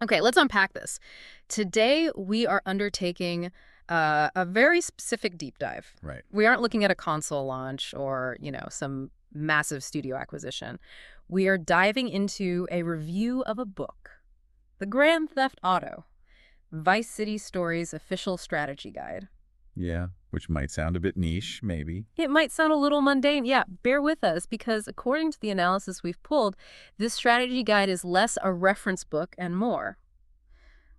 Okay, let's unpack this. Today, we are undertaking a very specific deep dive. Right. We aren't looking at a console launch or, some massive studio acquisition. We are diving into a review of a book, The Grand Theft Auto, Vice City Stories Official Strategy Guide. Yeah, which might sound a bit niche, maybe. It might sound a little mundane. Yeah, bear with us because according to the analysis we've pulled, this strategy guide is less a reference book and more,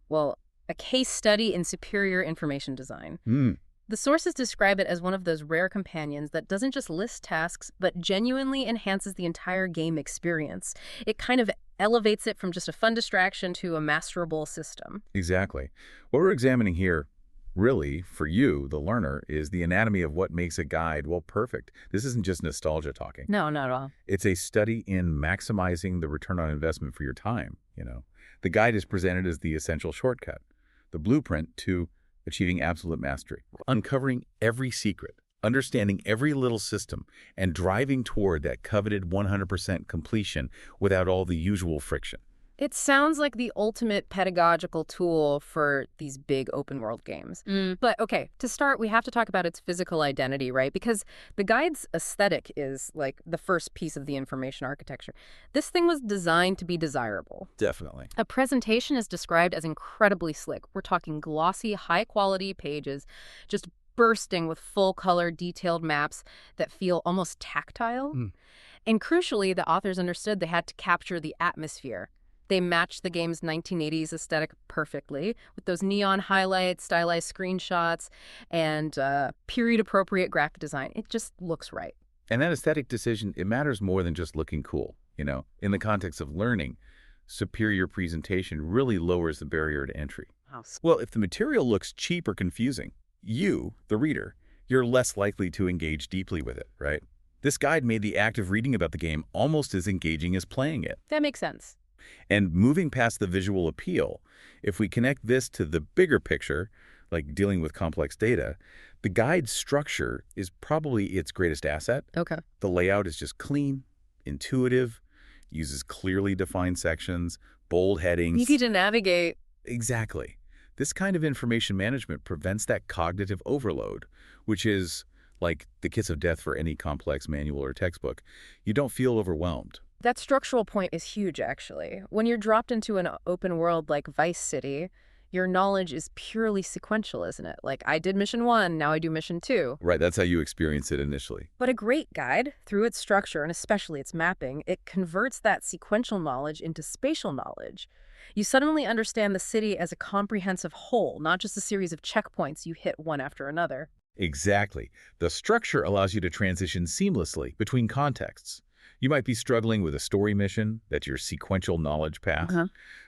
well, a case study in superior information design. Hmm. The sources describe it as one of those rare companions that doesn't just list tasks, but genuinely enhances the entire game experience. It kind of elevates it from just a fun distraction to a masterable system. Exactly. What we're examining here, really, for you, the learner, is the anatomy of what makes a guide, well, perfect. This isn't just nostalgia talking. No, not at all. It's a study in maximizing the return on investment for your time. The guide is presented as the essential shortcut, the blueprint to achieving absolute mastery, uncovering every secret, understanding every little system, and driving toward that coveted 100% completion without all the usual friction. It sounds like the ultimate pedagogical tool for these big open world games. But okay, to start, we have to talk about its physical identity, right? Because the guide's aesthetic is like the first piece of the information architecture. This thing was designed to be desirable. Definitely. A presentation is described as incredibly slick. We're talking glossy, high-quality pages, just bursting with full-color, detailed maps that feel almost tactile. And crucially, the authors understood they had to capture the atmosphere. They matched the game's 1980s aesthetic perfectly with those neon highlights, stylized screenshots, and period-appropriate graphic design. It just looks right. And that aesthetic decision, it matters more than just looking cool. In the context of learning, superior presentation really lowers the barrier to entry. Wow. Well, if the material looks cheap or confusing, you, the reader, you're less likely to engage deeply with it, right? This guide made the act of reading about the game almost as engaging as playing it. That makes sense. And moving past the visual appeal, if we connect this to the bigger picture, like dealing with complex data, the guide's structure is probably its greatest asset. Okay. The layout is just clean, intuitive, uses clearly defined sections, bold headings. Easy to navigate. Exactly. This kind of information management prevents that cognitive overload, which is like the kiss of death for any complex manual or textbook. You don't feel overwhelmed. That structural point is huge, actually. When you're dropped into an open world like Vice City, your knowledge is purely sequential, isn't it? Like, I did mission 1, now I do mission 2. Right, that's how you experience it initially. But a great guide, through its structure and especially its mapping, it converts that sequential knowledge into spatial knowledge. You suddenly understand the city as a comprehensive whole, not just a series of checkpoints you hit one after another. Exactly. The structure allows you to transition seamlessly between contexts. You might be struggling with a story mission, that's your sequential knowledge path,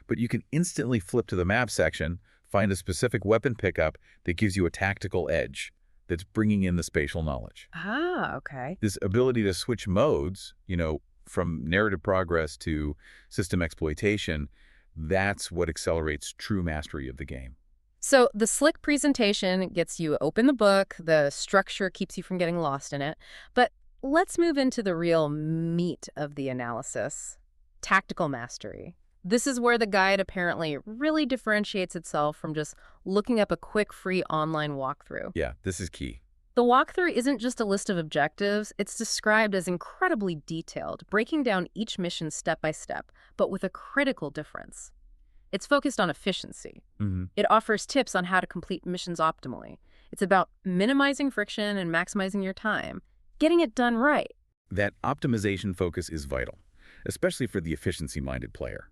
but you can instantly flip to the map section, find a specific weapon pickup that gives you a tactical edge that's bringing in the spatial knowledge. Ah, okay. This ability to switch modes, from narrative progress to system exploitation, that's what accelerates true mastery of the game. So the slick presentation gets you open the book, the structure keeps you from getting lost in it, but let's move into the real meat of the analysis, tactical mastery. This is where the guide apparently really differentiates itself from just looking up a quick free online walkthrough. Yeah, this is key. The walkthrough isn't just a list of objectives, it's described as incredibly detailed, breaking down each mission step by step, but with a critical difference. It's focused on efficiency. It offers tips on how to complete missions optimally. It's about minimizing friction and maximizing your time, getting it done right. That optimization focus is vital, especially for the efficiency-minded player.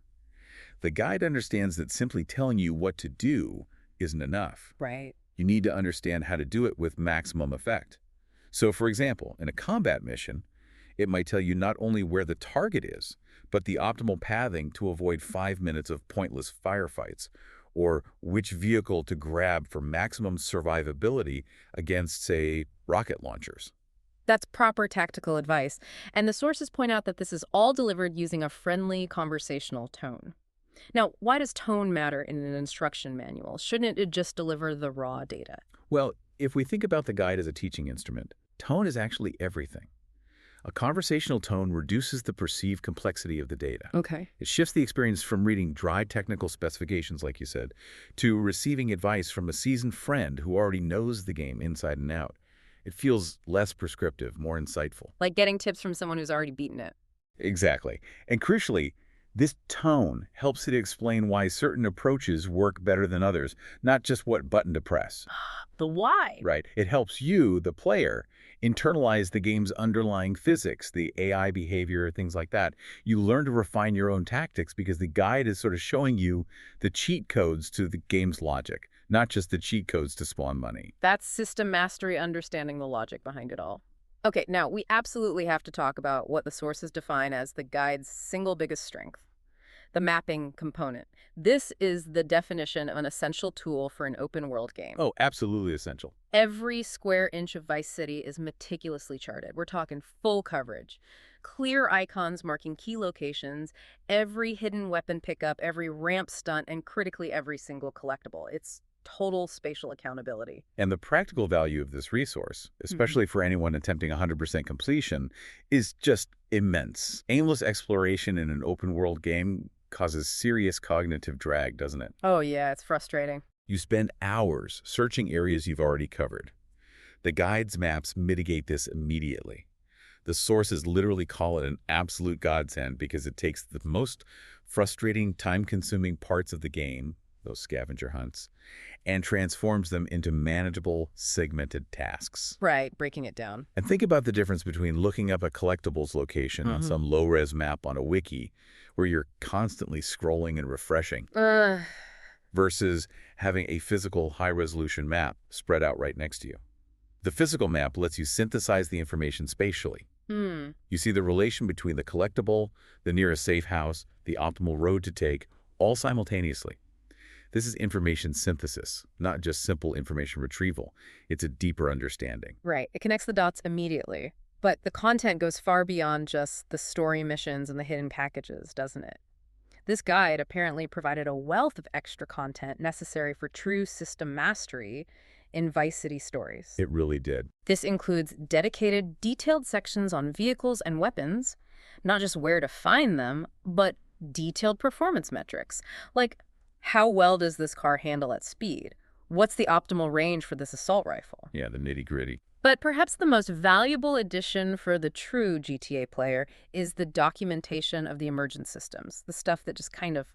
The guide understands that simply telling you what to do isn't enough. Right. You need to understand how to do it with maximum effect. So, for example, in a combat mission, it might tell you not only where the target is, but the optimal pathing to avoid 5 minutes of pointless firefights, or which vehicle to grab for maximum survivability against, say, rocket launchers. That's proper tactical advice. And the sources point out that this is all delivered using a friendly conversational tone. Now, why does tone matter in an instruction manual? Shouldn't it just deliver the raw data? Well, if we think about the guide as a teaching instrument, tone is actually everything. A conversational tone reduces the perceived complexity of the data. Okay. It shifts the experience from reading dry technical specifications, like you said, to receiving advice from a seasoned friend who already knows the game inside and out. It feels less prescriptive, more insightful. Like getting tips from someone who's already beaten it. Exactly. And crucially, this tone helps it explain why certain approaches work better than others, not just what button to press. The why. Right. It helps you, the player, internalize the game's underlying physics, the AI behavior, things like that. You learn to refine your own tactics because the guide is sort of showing you the cheat codes to the game's logic, not just the cheat codes to spawn money. That's system mastery, understanding the logic behind it all. Okay, now we absolutely have to talk about what the sources define as the guide's single biggest strength, the mapping component. This is the definition of an essential tool for an open world game. Oh, absolutely essential. Every square inch of Vice City is meticulously charted. We're talking full coverage. Clear icons marking key locations, every hidden weapon pickup, every ramp stunt, and critically every single collectible. It's total spatial accountability. And the practical value of this resource, especially for anyone attempting 100% completion, is just immense. Aimless exploration in an open world game causes serious cognitive drag, doesn't it? Oh yeah, it's frustrating. You spend hours searching areas you've already covered. The guide's maps mitigate this immediately. The sources literally call it an absolute godsend because it takes the most frustrating, time-consuming parts of the game, those scavenger hunts, and transforms them into manageable, segmented tasks. Right, breaking it down. And think about the difference between looking up a collectibles location on some low-res map on a wiki, where you're constantly scrolling and refreshing, versus having a physical high-resolution map spread out right next to you. The physical map lets you synthesize the information spatially. You see the relation between the collectible, the nearest safe house, the optimal road to take, all simultaneously. This is information synthesis, not just simple information retrieval. It's a deeper understanding. Right, it connects the dots immediately. But the content goes far beyond just the story missions and the hidden packages, doesn't it? This guide apparently provided a wealth of extra content necessary for true system mastery in Vice City stories. It really did. This includes dedicated, detailed sections on vehicles and weapons, not just where to find them, but detailed performance metrics, like how well does this car handle at speed? What's the optimal range for this assault rifle? Yeah, the nitty-gritty. But perhaps the most valuable addition for the true GTA player is the documentation of the emergent systems, the stuff that just kind of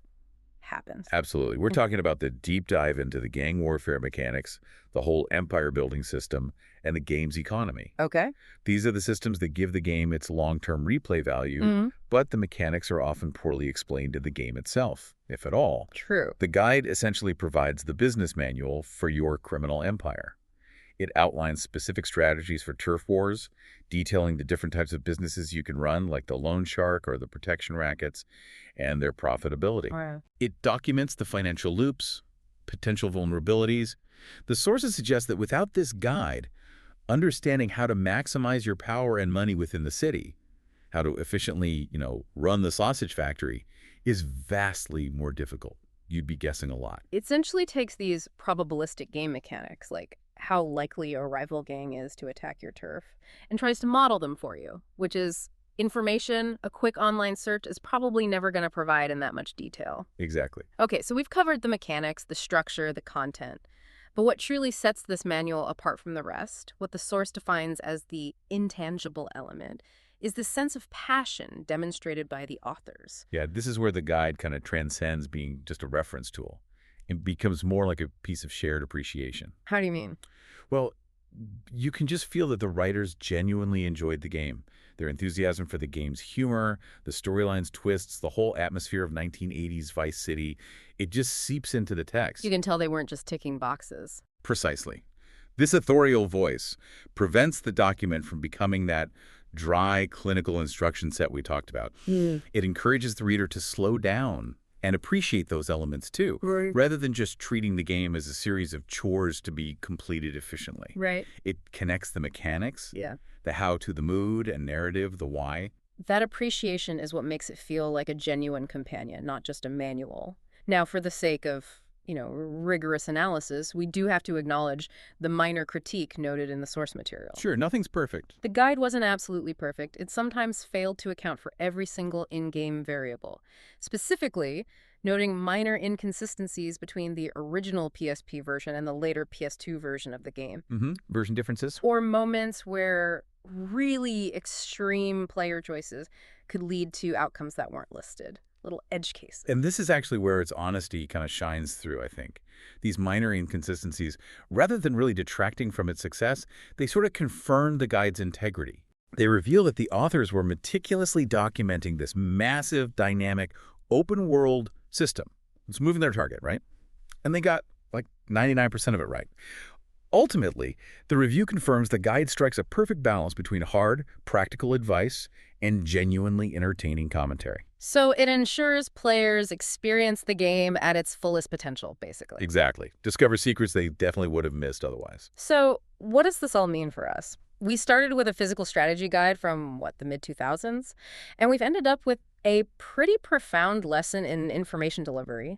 happens. Absolutely. We're talking about the deep dive into the gang warfare mechanics, the whole empire building system, and the game's economy. Okay. These are the systems that give the game its long-term replay value, but the mechanics are often poorly explained in the game itself, if at all. True. The guide essentially provides the business manual for your criminal empire. It outlines specific strategies for turf wars, detailing the different types of businesses you can run, like the loan shark or the protection rackets, and their profitability. Wow. It documents the financial loops, potential vulnerabilities. The sources suggest that without this guide, understanding how to maximize your power and money within the city, how to efficiently, run the sausage factory, is vastly more difficult. You'd be guessing a lot. It essentially takes these probabilistic game mechanics, like how likely a rival gang is to attack your turf, and tries to model them for you, which is information a quick online search is probably never going to provide in that much detail. Exactly. Okay, so we've covered the mechanics, the structure, the content. But what truly sets this manual apart from the rest, what the source defines as the intangible element, is the sense of passion demonstrated by the authors. Yeah, this is where the guide kind of transcends being just a reference tool. It becomes more like a piece of shared appreciation. How do you mean? Well, you can just feel that the writers genuinely enjoyed the game. Their enthusiasm for the game's humor, the storyline's twists, the whole atmosphere of 1980s Vice City, it just seeps into the text. You can tell they weren't just ticking boxes. Precisely. This authorial voice prevents the document from becoming that dry, clinical instruction set we talked about. It encourages the reader to slow down and appreciate those elements too, rather than just treating the game as a series of chores to be completed efficiently. Right. It connects the mechanics, Yeah. the how to the mood and narrative, the why. That appreciation is what makes it feel like a genuine companion, not just a manual. Now, for the sake of rigorous analysis, we do have to acknowledge the minor critique noted in the source material. Sure, nothing's perfect. The guide wasn't absolutely perfect. It sometimes failed to account for every single in-game variable. Specifically, noting minor inconsistencies between the original PSP version and the later PS2 version of the game. Version differences? Or moments where really extreme player choices could lead to outcomes that weren't listed. Little edge cases. And this is actually where its honesty kind of shines through, I think. These minor inconsistencies, rather than really detracting from its success, they sort of confirm the guide's integrity. They reveal that the authors were meticulously documenting this massive, dynamic, open-world system. It's moving their target, right? And they got like 99% of it right. Ultimately, the review confirms the guide strikes a perfect balance between hard, practical advice and genuinely entertaining commentary. So it ensures players experience the game at its fullest potential, basically. Exactly. Discover secrets they definitely would have missed otherwise. So what does this all mean for us? We started with a physical strategy guide from, the mid-2000s, and we've ended up with a pretty profound lesson in information delivery.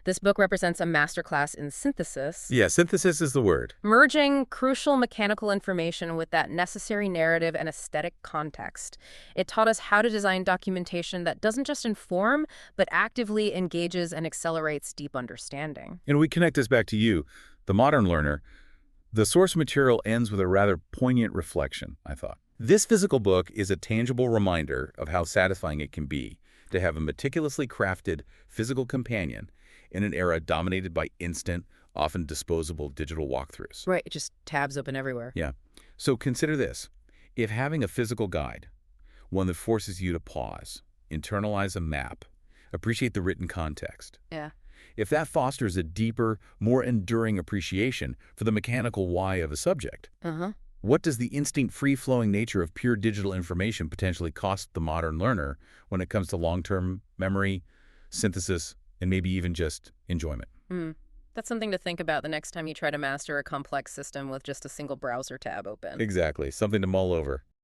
This book represents a masterclass in synthesis. Yeah, synthesis is the word. Merging crucial mechanical information with that necessary narrative and aesthetic context. It taught us how to design documentation that doesn't just inform, but actively engages and accelerates deep understanding. And we connect this back to you, the modern learner. The source material ends with a rather poignant reflection, I thought. This physical book is a tangible reminder of how satisfying it can be to have a meticulously crafted physical companion in an era dominated by instant, often disposable digital walkthroughs. Right, just tabs open everywhere. Yeah. So consider this. If having a physical guide, one that forces you to pause, internalize a map, appreciate the written context, Yeah. if that fosters a deeper, more enduring appreciation for the mechanical why of a subject, what does the instinct free-flowing nature of pure digital information potentially cost the modern learner when it comes to long-term memory, synthesis, and maybe even just enjoyment? That's something to think about the next time you try to master a complex system with just a single browser tab open. Exactly. Something to mull over.